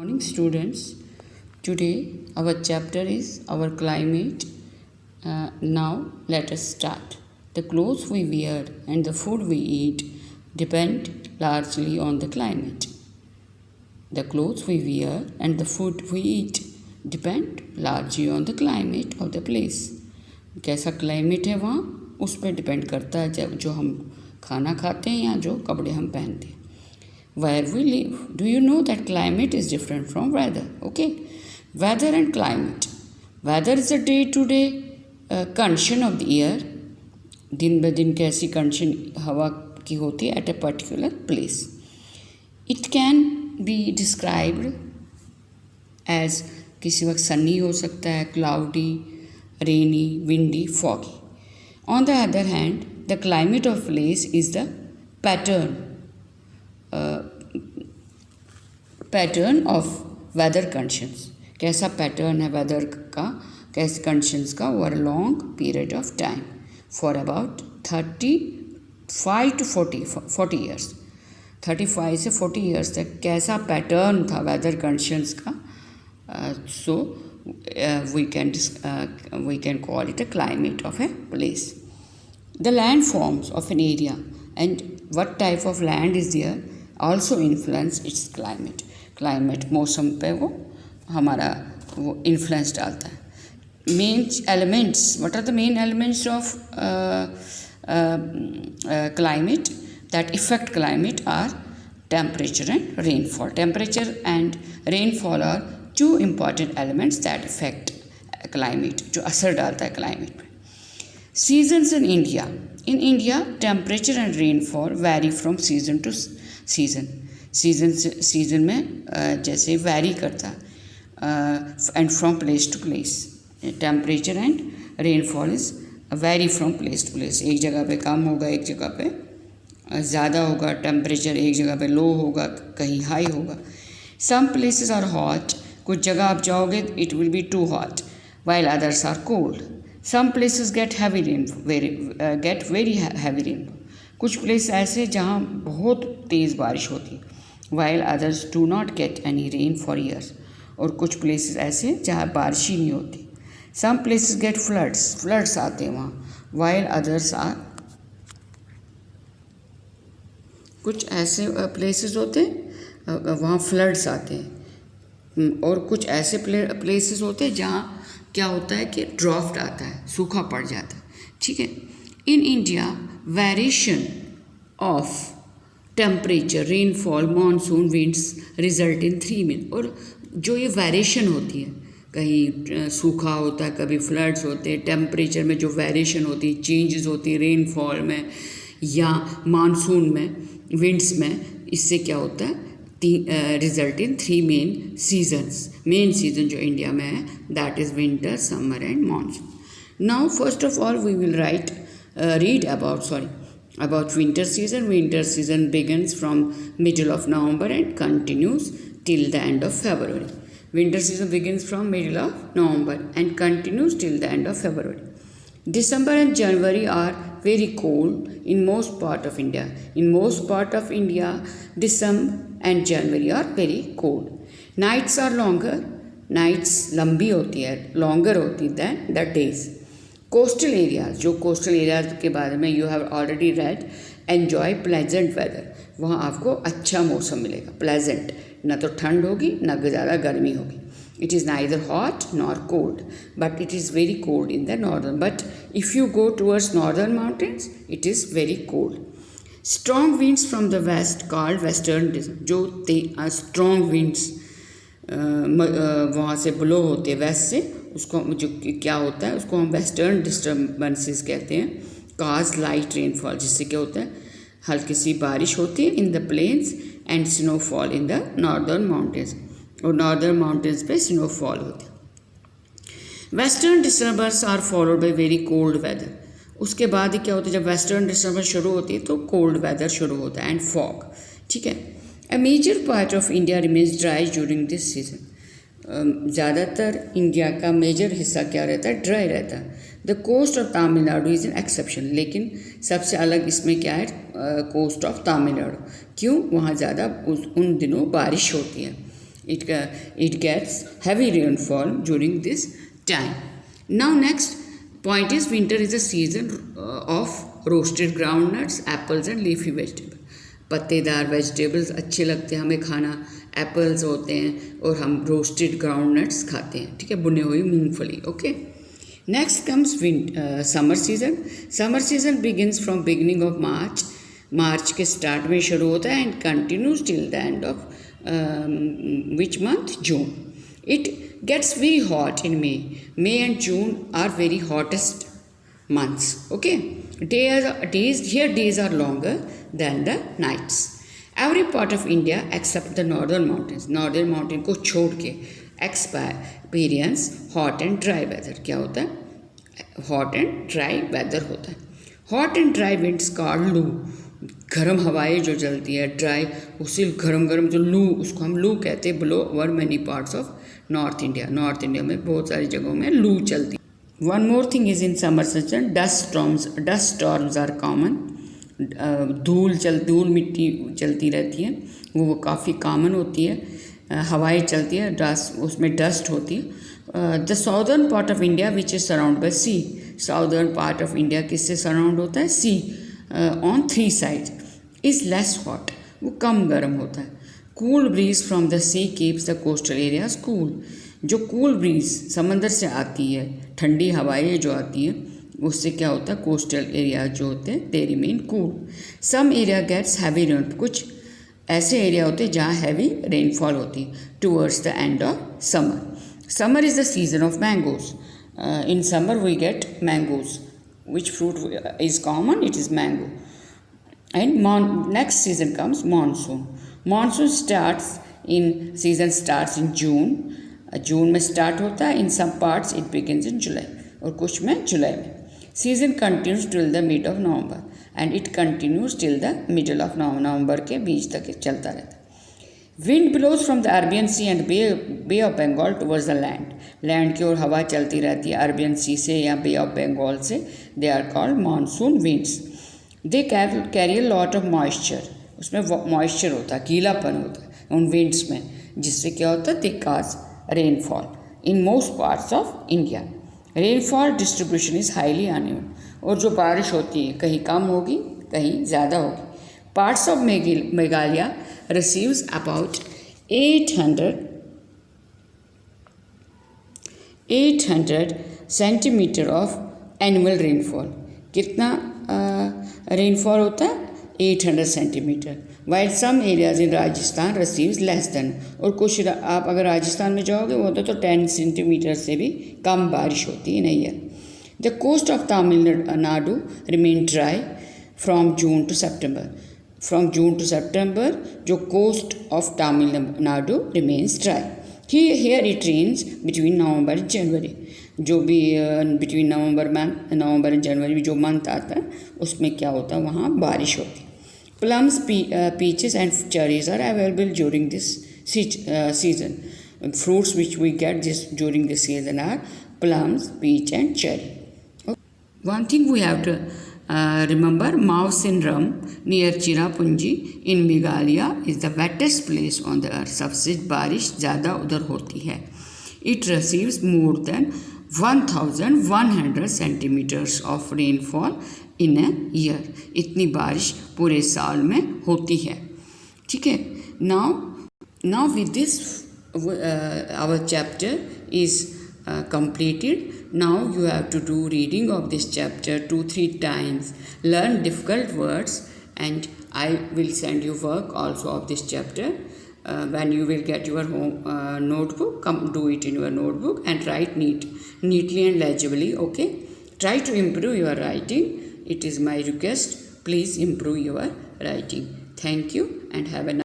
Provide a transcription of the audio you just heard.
Morning students, today our chapter is our climate. Now let us start. The clothes we wear and the food we eat depend largely on the climate. The clothes we wear and the food we eat depend largely on the climate of the place. कैसा climate है वहाँ उस पर depend करता है जब जो हम खाना खाते हैं या जो कपड़े हम पहनते हैं. Where we live. Do you know that climate is different from weather? Okay. Weather and climate. Weather is a day-to-day condition of the year. दिन ब दिन कैसी कंडीशन हवा की होती है at a particular place. It can be described as किसी वक्त sunny हो सकता है, cloudy, rainy, windy, foggy. On the other hand, the climate of place is the pattern of weather conditions. कैसा पैटर्न है वेदर का, कैसे कंडीशंस का over long period of time for about 35 to 40 years. 35 से 40 years तक कैसा pattern था weather conditions का. So we can call it a climate of a place. The land forms of an area and what type of land is there also influence its climate. Climate मौसम पे वो हमारा वो influence डालता है. Main elements, what are the main elements of climate that affect climate are temperature and rainfall. Temperature and rainfall are two important elements that affect climate, जो असर डालता है climate पे. Seasons in India. In India, temperature and rainfall vary from season to season. Season में जैसे vary करता है and from place to place. Temperature and rainfall is vary from place to place. एक जगह पे कम होगा, एक जगह पे ज़्यादा होगा. टेम्परेचर एक जगह पे लो होगा, कहीं हाई होगा. Some places are hot. कुछ जगह आप जाओगे it will be too hot, while others are cold. Some places get heavy rainfall, get very heavy rainfall. कुछ प्लेस ऐसे जहाँ बहुत तेज़ बारिश होती है, while others do not get any rain for years. और कुछ प्लेसेस ऐसे जहाँ बारिश ही नहीं होती. Some places get floods आते हैं वहाँ, while others are. कुछ ऐसे प्लेसेस होते हैं वहाँ फ्लड्स आते हैं, और कुछ ऐसे प्लेसेस होते हैं जहाँ क्या होता है कि ड्राफ्ट आता है, सूखा पड़ जाता है. ठीक है. In India variation of temperature, rainfall, monsoon, winds result in 3 main. और जो ये वेरिएशन होती है, कहीं सूखा होता है, कभी फ्लड्स होते हैं, टेम्परेचर में जो वेरिएशन होती है, चेंजेस होती है रेनफॉल में या मानसून में, विंड्स में, इससे क्या होता है result in 3 main seasons. Main season जो इंडिया में है that is winter, summer and monsoon. Now first of all we will read about winter season. Winter season begins from middle of November and continues till the end of February. Winter season begins from middle of November and continues till the end of February. December and January are very cold in most part of India. In most part of India, December and January are very cold. Nights are longer. Nights लंबी होती है, longer होती है than the days. Coastal areas, जो coastal areas के बारे में you have already read, enjoy pleasant weather. वहाँ आपको अच्छा मौसम मिलेगा, pleasant. ना तो ठंड होगी ना ज़्यादा गर्मी होगी. It is neither hot nor cold, but it is very cold in the northern. But if you go towards northern mountains, it is very cold. Strong winds from the west called western. जो strong winds वहाँ से blow होते हैं waste से, उसको जो क्या होता है उसको हम वेस्टर्न डिस्टर्बेंसेस कहते हैं. काज लाइट रेनफॉल, जिससे क्या होता है हल्की सी बारिश होती है in the plains and snowfall in the northern mountains. और नॉर्दर्न माउंटेन्स पे स्नोफॉल होती है. Western disturbance are followed by very cold weather. उसके बाद ही क्या होता है जब वेस्टर्न डिस्टर्बेंस शुरू होती है तो कोल्ड वेदर शुरू होता है एंड फॉग. ठीक है. A major part of India remains dry during this season. ज़्यादातर इंडिया का मेजर हिस्सा क्या रहता है, ड्राई रहता है. The coast of Tamil Nadu is an exception. लेकिन सबसे अलग इसमें क्या है, कोस्ट ऑफ तमिलनाडु. क्यों? वहाँ ज़्यादा उन दिनों बारिश होती है. it gets heavy rainfall during this time. Now next point is winter is a season of roasted groundnuts, apples and leafy vegetables. पत्तेदार वेजिटेबल्स अच्छे लगते हैं हमें खाना, एप्पल्स होते हैं और हम रोस्टेड ग्राउंडनट्स खाते हैं, ठीक है, भुने हुई मूंगफली. Okay, next comes summer season. Summer season begins from beginning of March. March के स्टार्ट में शुरू होता है and continues till the end of which month? June. It gets very hot in May. May and June are very hottest months. Okay, days are longer than the nights. Every part of India except the northern mountains. Northern mountain को छोड़ के experience hot and dry weather. क्या होता है? Hot and dry weather होता है. Hot and dry winds called loo. गर्म हवाएं जो चलती है, ड्राई, उसी गर्म जो लू, उसको हम लू कहते हैं. Blow over many parts of north India. North India में बहुत सारी जगहों में लू चलती है. One more thing is in summer season dust storms are common. धूल मिट्टी चलती रहती है, वो काफ़ी कॉमन होती है. हवाएं चलती है, डस्ट, उसमें डस्ट होती है. The southern part of India which is surround by sea. Southern part of India किससे सराउंड होता है? Sea. On 3 sides is less hot, वो कम गर्म होता है. Cool breeze from the sea keeps the coastal areas cool. जो cool breeze समंदर से आती है, ठंडी हवाएं जो आती हैं, उससे क्या होता है? कोस्टल एरिया जो होते हैं they remain cool. Some area gets heavy rain. कुछ ऐसे एरिया होते हैं जहाँ हैवी रेनफॉल होती है towards the end of summer. Summer is the season of mangoes. In summer we get mangoes. Which fruit is common? It is mango. And next season comes monsoon. Monsoon season starts in June. जून में start होता है. In some parts it begins in July. और कुछ में जुलाई में. Season continues till the mid of November. And it continues till the middle of November. नवंबर के बीच तक चलता रहता है. Wind blows from the Arabian Sea and Bay of Bengal towards the land. Land की ओर हवा चलती रहती है अरबियन सी से या बे ऑफ बंगाल से. They are called monsoon winds. They carry a lot of moisture. उसमें मॉइस्चर होता है, गीलापन होता है उन विंड्स में, जिससे क्या होता है? They cause rainfall in most parts of India. Rainfall distribution is highly uneven. और जो बारिश होती है कहीं कम होगी, कहीं ज़्यादा होगी. Parts of Meghalaya receives about 800 centimeter of annual rainfall. कितना रेनफॉल होता है? 800 centimetre. While some areas in Rajasthan receives less than. और कुछ आप अगर राजस्थान में जाओगे वो तो 10 सेंटीमीटर से भी कम बारिश होती है नहीं है. The coast of Tamil Nadu remain dry from June to September. From June to September, जो coast of Tamil Nadu remains dry. Here it rains between November and January. जो भी between नवंबर and January जो month आता है उसमें क्या होता है? वहाँ बारिश होती है. Plums, peaches and cherries are available during this season. Fruits which we get during this season are plums, peach and cherry. One thing we have to remember, Mawsynram near Cherrapunji in Meghalaya is the wettest place on the earth. सबसे बारिश ज़्यादा उधर होती है. It receives more than 1,100 centimeters of rainfall in a year. इतनी बारिश पूरे साल में होती है. ठीक है. Now with this our chapter is completed. Now you have to do reading of this chapter 2-3 times. Learn difficult words and I will send you work also of this chapter. When you will get your home notebook, come do it in your notebook and write neatly and legibly. Okay. Try to improve your writing. It is my request. Please improve your writing. Thank you and have a nice